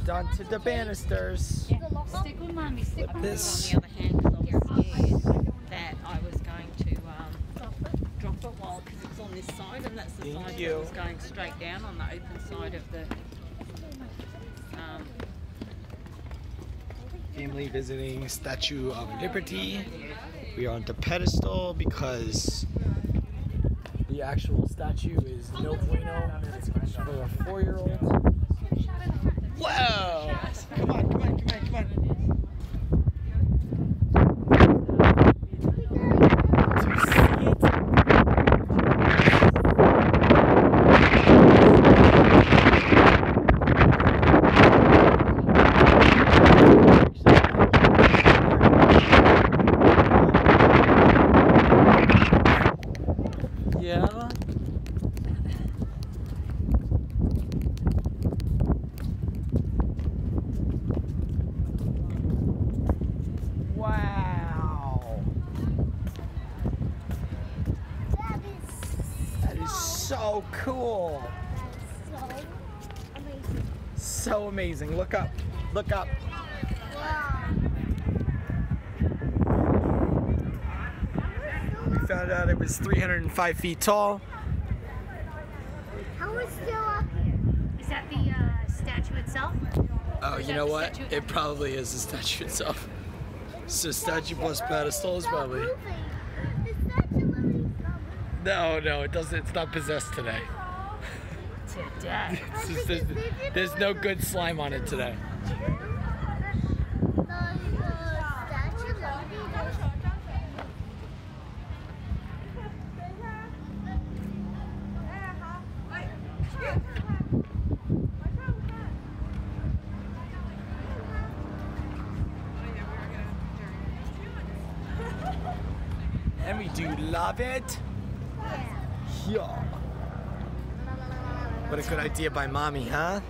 hold on to the banisters. Stick with mommy, stick with This. on the other hand, because I was scared that I was going to drop it while, because it's on this side, and that's the side that was going straight down on the open side of the Family visiting Statue of Liberty. We are on the pedestal because the actual statue is no bueno for a 4-year-old. Whoa! Come on, come on, come on, come on. Yeah. Wow. That is so cool. So amazing. Look up. Look up. We found out it was 305 feet tall. How is it still up here? Is that the statue itself? Oh, you know what? It probably is the statue itself. So statue plus pedestal is probably. No, it doesn't. It's not possessed today. today. There's no good slime on it today. And we do love it. Yeah. What a good idea by mommy, huh?